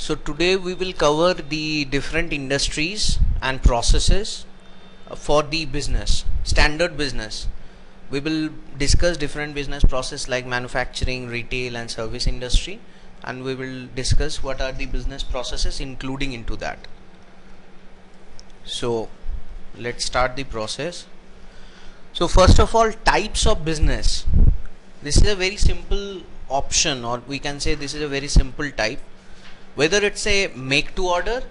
So today we will cover the different industries and processes for the business, standard business. We will discuss different business process like manufacturing, retail and service industry, and we will discuss what are the business processes including into that. So let's start the process. So first of all, types of business. This is a very simple option, or we can say this is a very simple type. Whether it's a make to order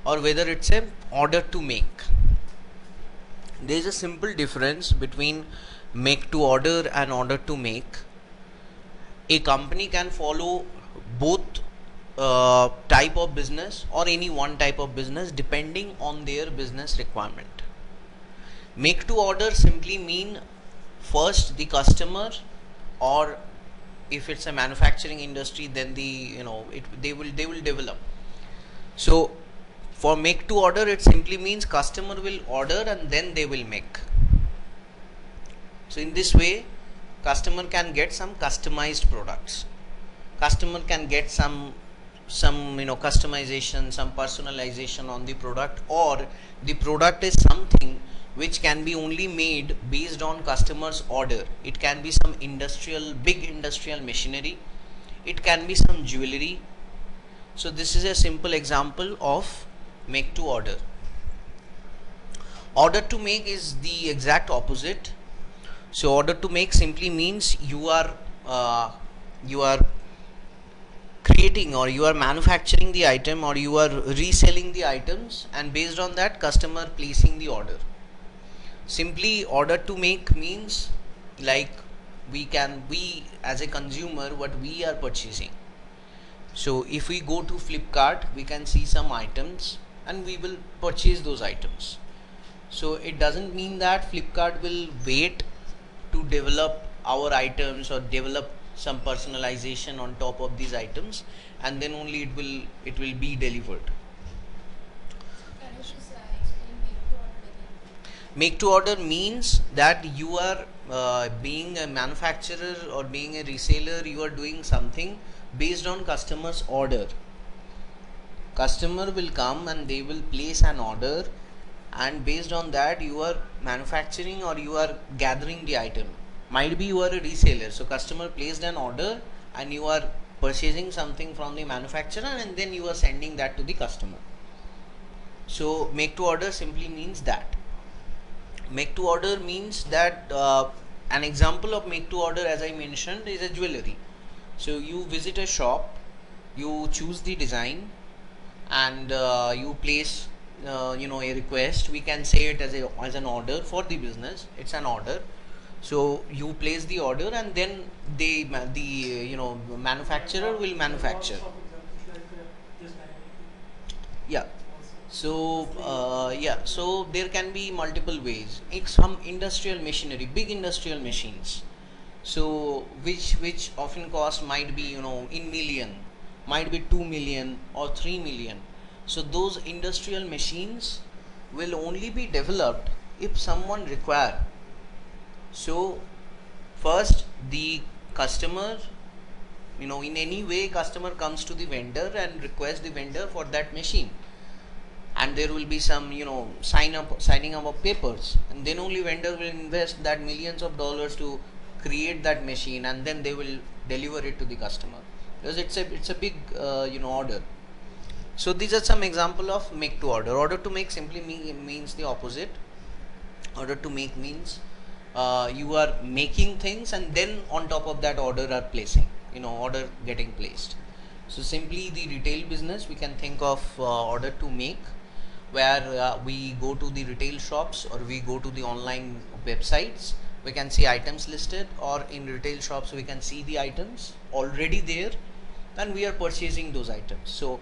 or whether it's a order to make, there is a simple difference between make to order and order to make. A company can follow both type of business or any one type of business depending on their business requirement. Make to order simply mean first the customer, or if it's a manufacturing industry, then they will develop. So for make to order, it simply means customer will order and then they will make. So in this way, customer can get some customized products. Customer can get some customization, some personalization on the product, or the product is something which can be only made based on customer's order. It can be some big industrial machinery, it can be some jewelry. So this is a simple example of make to order. Order to make is the exact opposite. So order to make simply means you are creating, or you are manufacturing the item, or you are reselling the items, and based on that customer placing the order. Simply order to make means like we as a consumer, what we are purchasing. So if we go to Flipkart, we can see some items and we will purchase those items. So it doesn't mean that Flipkart will wait to develop our items or develop some personalization on top of these items, and then only it will be delivered. Make to order means that you are being a manufacturer or being a reseller, you are doing something based on customer's order. Customer will come and they will place an order, and based on that you are manufacturing or you are gathering the item. Might be you are a reseller, so customer placed an order and you are purchasing something from the manufacturer and then you are sending that to the customer. So make to order simply means that. Make to order means that an example of make to order, as I mentioned, is a jewelry. So you visit a shop, you choose the design, and you place a request. We can say it as an order for the business. It's an order. So you place the order and then the manufacturer will manufacture. Yeah. So so there can be multiple ways. Some industrial machinery, big industrial machines, so which often cost might be in million, might be 2 million or 3 million. So those industrial machines will only be developed if someone require. So first the customer, in any way customer comes to the vendor and requests the vendor for that machine, and there will be some signing up of papers, and then only vendor will invest that millions of dollars to create that machine, and then they will deliver it to the customer, because it's a big order. So these are some example of make to order. Order to make simply means the opposite. Order to make means you are making things and then on top of that order are placing, order getting placed. So simply the retail business, we can think of order to make, where we go to the retail shops or we go to the online websites, we can see items listed, or in retail shops we can see the items already there and we are purchasing those items. So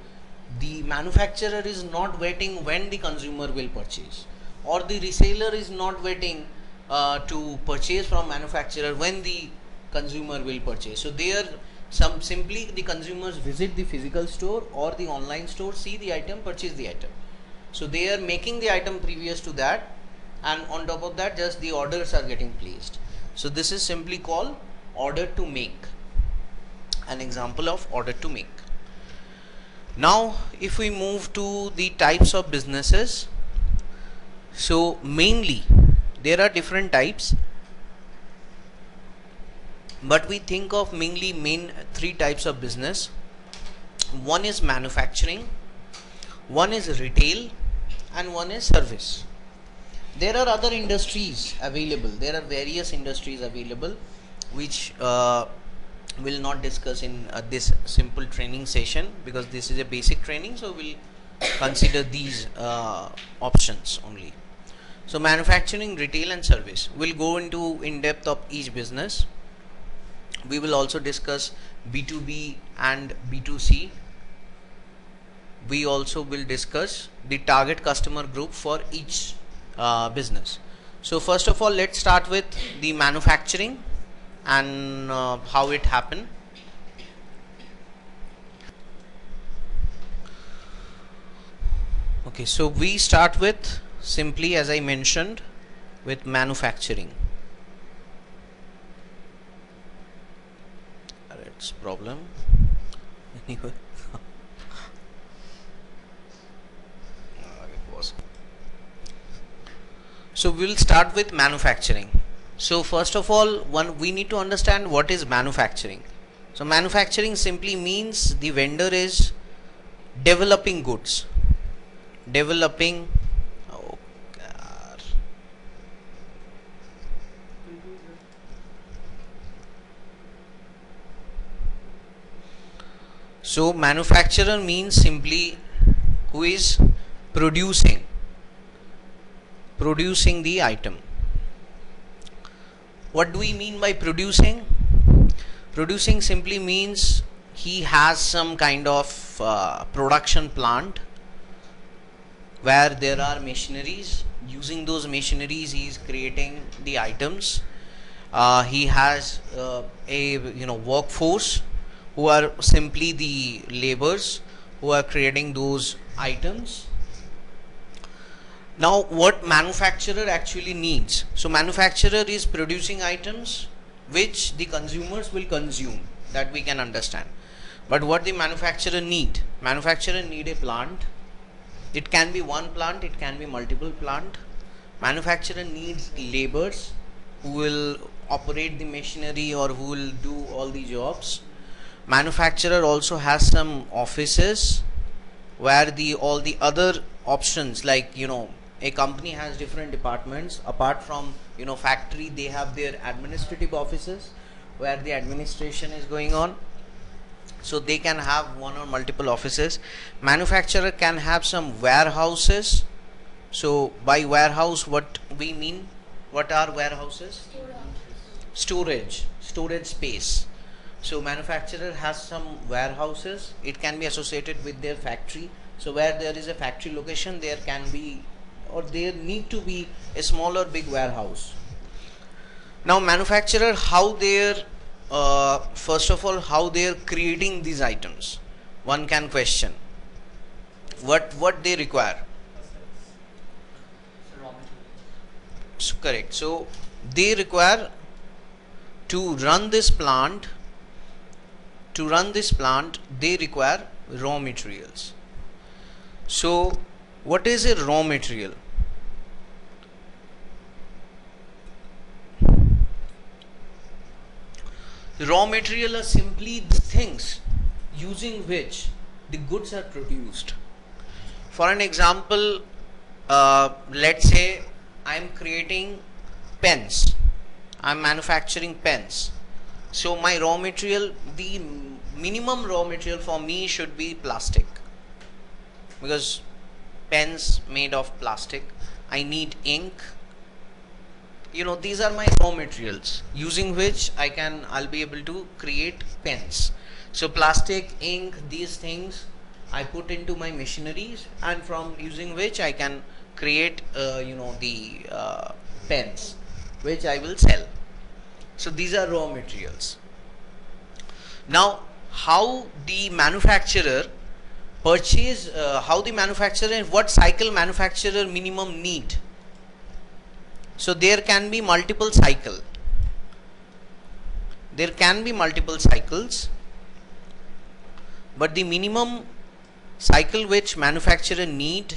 the manufacturer is not waiting when the consumer will purchase, or the reseller is not waiting to purchase from manufacturer when the consumer will purchase. So there simply the consumers visit the physical store or the online store, see the item, purchase the item. So they are making the item previous to that, and on top of that just the orders are getting placed. So this is simply called order to make, an example of order to make. Now if we move to the types of businesses, so mainly there are different types, but we think of mainly main three types of business. One is manufacturing, one is retail, and one is service. There are other industries available, there are various industries available, which will not discuss in this simple training session, because this is a basic training, so we'll consider these options only. So manufacturing, retail, and service. We'll go into in depth of each business. We will also discuss B2B and B2C. We also will discuss the target customer group for each business. So first of all, let's start with the manufacturing and how it happened. Okay, so we start with, simply as I mentioned, with manufacturing. It's problem anyway. So we'll start with manufacturing. So first of all, we need to understand what is manufacturing. So manufacturing simply means the vendor is developing goods, developing so manufacturer means simply who is producing the item. What do we mean by producing? Producing simply means he has some kind of production plant where there are machineries. Using those machineries, he is creating the items. He has a workforce who are simply the laborers who are creating those items. Now what manufacturer actually needs? So manufacturer is producing items which the consumers will consume, that we can understand. But what the manufacturer need? Manufacturer need a plant. It can be one plant, it can be multiple plant. Manufacturer needs laborers who will operate the machinery or who will do all the jobs. Manufacturer also has some offices where all the other options, like a company has different departments. Apart from factory, they have their administrative offices where the administration is going on. So they can have one or multiple offices. Manufacturer can have some warehouses. So by warehouse, what we mean? What are warehouses? Storage space. So manufacturer has some warehouses. It can be associated with their factory. So where there is a factory location, there can be, or there need to be, a small or big warehouse. Now manufacturer, how they're first of all, how they're creating these items, one can question. What they require? So correct. So they require to run this plant. They require raw materials. So what is a raw material? Raw material are simply the things using which the goods are produced. For an example, let's say I'm creating pens. I'm manufacturing pens. So my raw material, the minimum raw material for me should be plastic, because pens made of plastic. I need ink. These are my raw materials using which I'll be able to create pens. So plastic, ink, these things I put into my machineries, and from using which I can create the pens which I will sell. So these are raw materials. Now how the manufacturer purchase, what cycle manufacturer minimum need? So there can be multiple cycles, but the minimum cycle which manufacturer need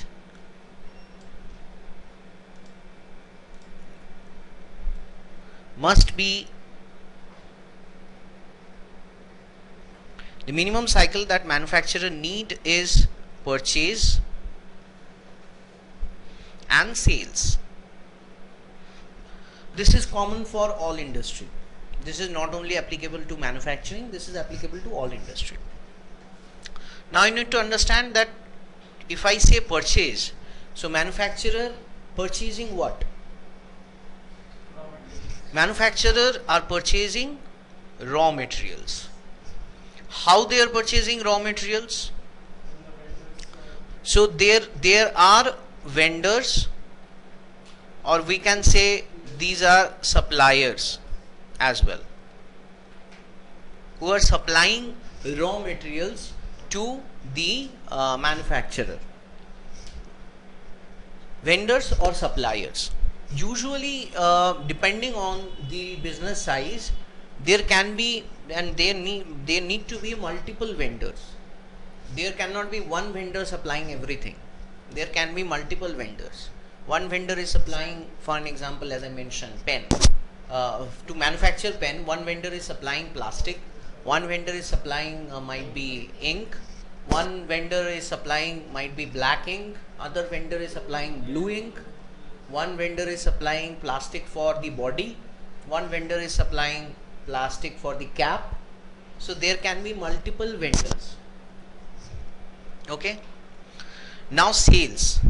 must be the minimum cycle that manufacturer need is purchase and sales. This is common for all industry. This is not only applicable to manufacturing, this is applicable to all industry. Now you need to understand that if I say purchase, so manufacturer purchasing what? Manufacturer are purchasing raw materials. How they are purchasing raw materials? So there are vendors, or we can say these are suppliers as well, who are supplying raw materials to the manufacturer. Vendors or suppliers. Usually, depending on the business size, there can be and there need to be multiple vendors. There cannot be one vendor supplying everything. There can be multiple vendors. One vendor is supplying, for an example, as I mentioned, pen. To manufacture pen, one vendor is supplying plastic, one vendor is supplying might be ink, one vendor is supplying might be black ink, other vendor is supplying blue ink, one vendor is supplying plastic for the body, one vendor is supplying plastic for the cap. So there can be multiple vendors. Okay. Now sales.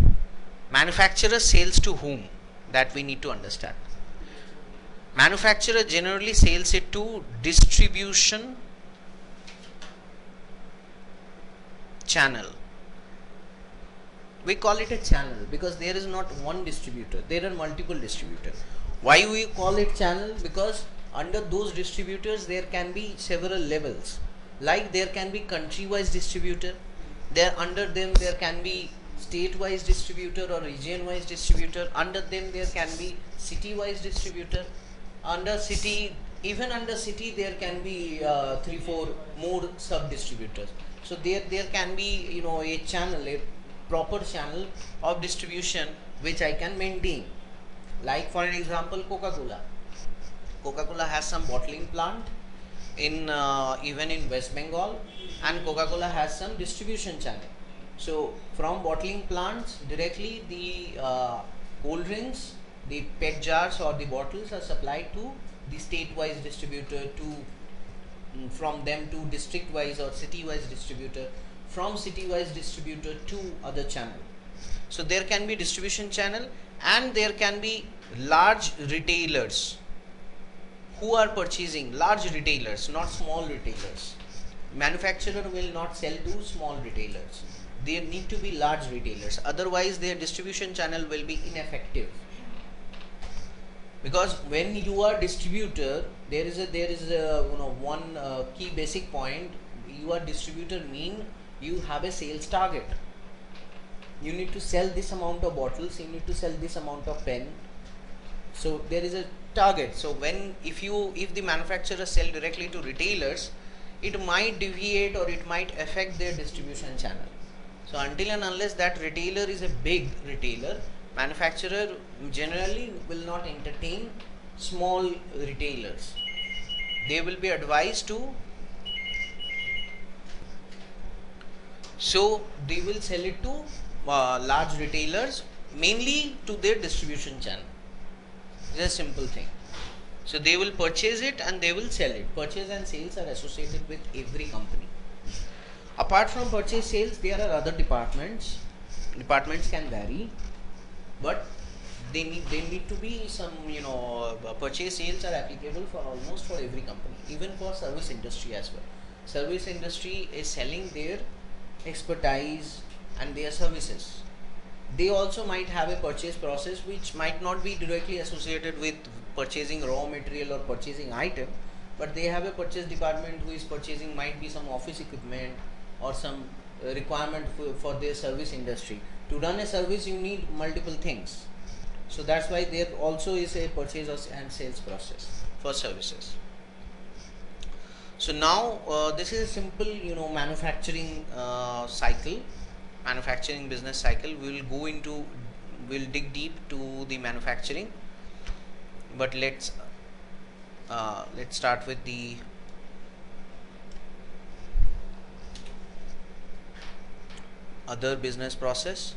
Manufacturer sells to whom? That we need to understand. Manufacturer generally sells it to distribution channel. We call it a channel because there is not one distributor, there are multiple distributors. Why we call it channel? Because under those distributors there can be several levels. Like there can be country wise distributor, there under them there can be state wise distributor or region wise distributor, under them there can be city wise distributor, under city, even under city there can be 3-4 more sub distributors. So there can be a channel, a proper channel of distribution which I can maintain. Like for an example, Coca-Cola has some bottling plant in even in West Bengal, and Coca-Cola has some distribution channel. So from bottling plants directly the cold drinks, the PET jars or the bottles are supplied to the state-wise distributor, to from them to district-wise or city-wise distributor, from city-wise distributor to other channel. So there can be distribution channel, and there can be large retailers who are purchasing, large retailers, not small retailers. Manufacturer will not sell to small retailers. There need to be large retailers, otherwise their distribution channel will be ineffective. Because when you are distributor, there is a one key basic point. You are distributor mean you have a sales target. You need to sell this amount of bottles, you need to sell this amount of pen. So there is a target. So if the manufacturers sell directly to retailers, it might deviate or it might affect their distribution channel. So until and unless that retailer is a big retailer, manufacturer generally will not entertain small retailers. They will be advised to, so they will sell it to large retailers, mainly to their distribution channel. It's a simple thing. So they will purchase it and they will sell it. Purchase and sales are associated with every company. Apart from purchase sales, there are other departments. Departments can vary, but they need to be some purchase sales are applicable for almost for every company, even for service industry as well. Service industry is selling their expertise and their services. They also might have a purchase process which might not be directly associated with purchasing raw material or purchasing item, but they have a purchase department who is purchasing might be some office equipment or some requirement for their service industry. To run a service you need multiple things. So that's why there also is a purchase and sales process for services. So now this is a simple manufacturing cycle. manufacturing business cycle. We'll dig deep to the manufacturing, but let's start with the other business process.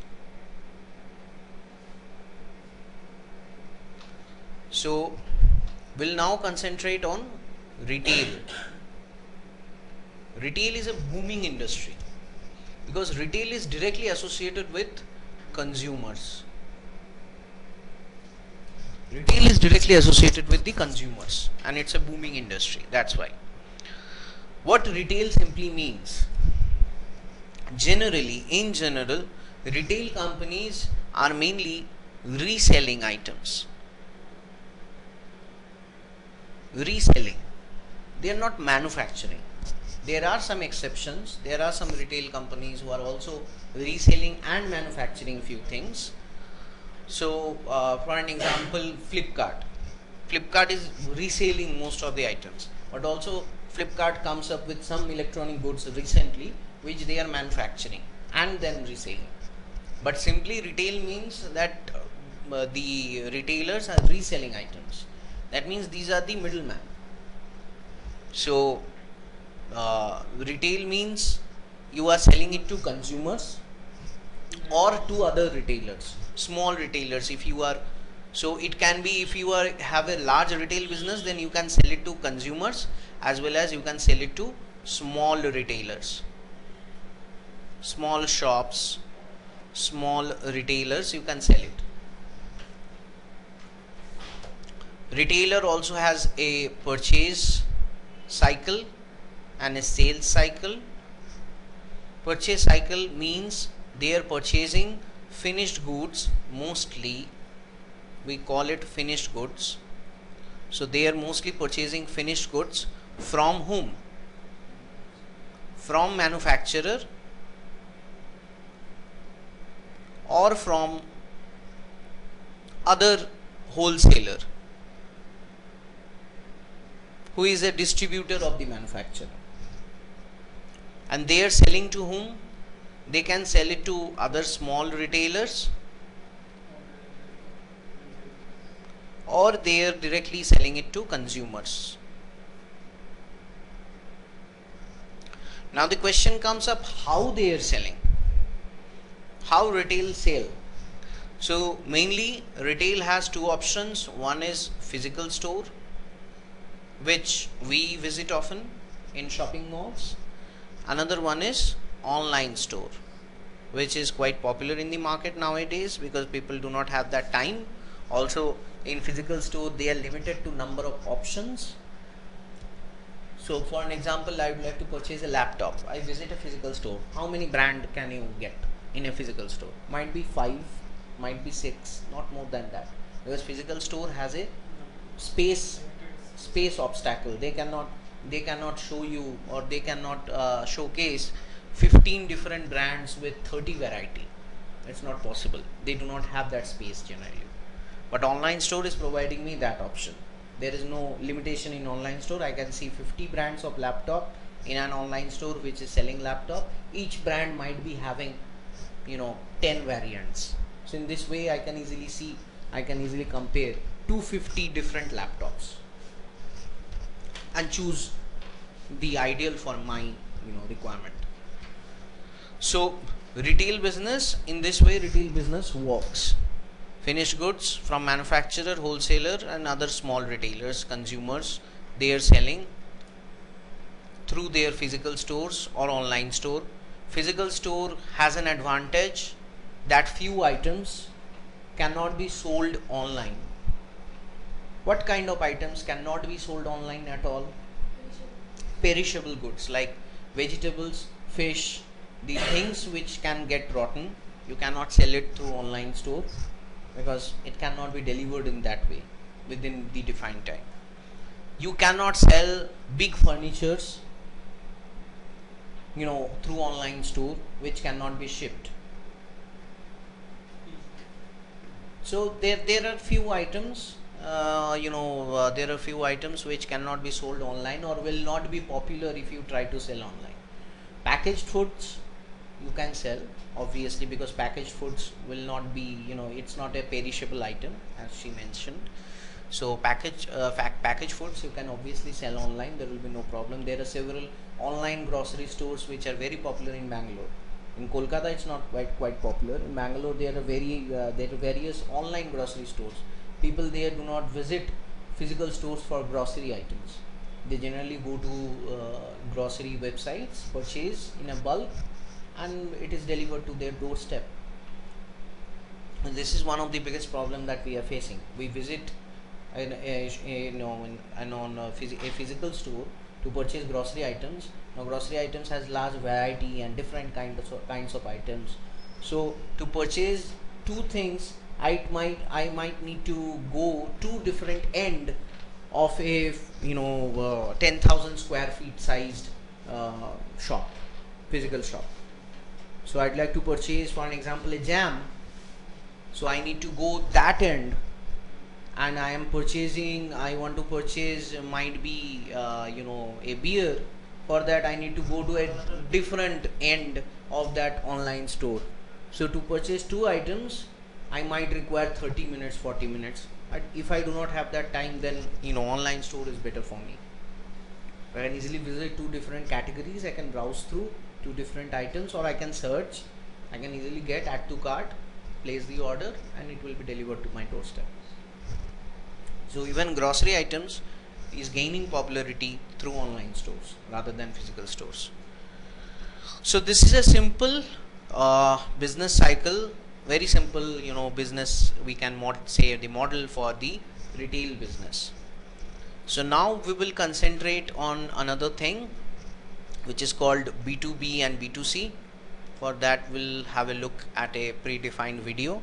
So we'll now concentrate on retail. Retail is a booming industry because retail is directly associated with consumers. Retail is directly associated with the consumers and it's a booming industry. That's why. What retail simply means? In general, retail companies are mainly reselling items. Reselling. They are not manufacturing. There are some exceptions. There are some retail companies who are also reselling and manufacturing few things. So, for an example, Flipkart. Flipkart is reselling most of the items, but also Flipkart comes up with some electronic goods recently which they are manufacturing and then reselling. But simply retail means that the retailers are reselling items. That means these are the middlemen. So retail means you are selling it to consumers or to other retailers, small retailers. If you are, so it can be, if you are have a large retail business, then you can sell it to consumers as well as you can sell it to small retailers, small shops, small retailers, you can sell it. Retailer also has a purchase cycle and a sales cycle. Purchase cycle means they are purchasing finished goods, mostly we call it finished goods. So they are mostly purchasing finished goods from whom? From manufacturer or from other wholesaler who is a distributor of the manufacturer, and they are selling to whom? They can sell it to other small retailers or they are directly selling it to consumers. Now the question comes up, how they are selling, how retail sell. So mainly retail has two options. One is physical store, which we visit often in shopping malls. Another one is online store, which is quite popular in the market nowadays because people do not have that time. Also in physical store they are limited to number of options. So for an example, I would like to purchase a laptop. I visit a physical store. How many brand can you get in a physical store? Might be 5, might be 6, not more than that, because physical store has a space obstacle. They cannot show you, or they cannot showcase 15 different brands with 30 variety. It's not possible. They do not have that space generally. But online store is providing me that option. There is no limitation in online store. I can see 50 brands of laptop in an online store which is selling laptop. Each brand might be having 10 variants. So in this way I can easily compare 250 different laptops and choose the ideal for my requirement. So retail business, in this way retail business works. Finished goods from manufacturer, wholesaler and other small retailers, consumers, they are selling through their physical stores or online store. Physical store has an advantage that few items cannot be sold online. What kind of items cannot be sold online at all? Perishable goods like vegetables, fish, the things which can get rotten. You cannot sell it through online store because it cannot be delivered in that way within the defined time. You cannot sell big furnitures through online store which cannot be shipped. So there are few items there are few items which cannot be sold online or will not be popular if you try to sell online. Packaged foods, you can sell, obviously, because packaged foods will not be, it's not a perishable item, as she mentioned. So packaged foods you can obviously sell online, there will be no problem. There are several online grocery stores which are very popular in Bangalore. In Kolkata it's not quite popular. In Bangalore there are various online grocery stores. People there do not visit physical stores for grocery items. They generally go to grocery websites, purchase in a bulk, and it is delivered to their doorstep. And this is one of the biggest problem that we are facing. We visit a physical store to purchase grocery items. Now grocery items has large variety and different kinds of items. So to purchase two things, I might need to go two different end of a 10,000 square feet sized shop, physical shop. So I'd like to purchase, for an example, a jam. So I need to go that end, and I want to purchase, might be a beer. For that I need to go to a different end of that online store. So to purchase two items I might require 30 minutes, 40 minutes. If I do not have that time, then online store is better for me. I can easily visit two different categories, I can browse through two different items, or I can search. I can easily get add to cart, place the order, and it will be delivered to my doorstep. So even grocery items is gaining popularity through online stores rather than physical stores. So this is a simple business cycle, very simple business, we can say the model for the retail business. So now we will concentrate on another thing which is called B2B and B2C. For that we'll have a look at a predefined video,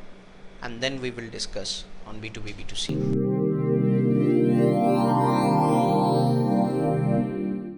and then we will discuss on B2B, B2C.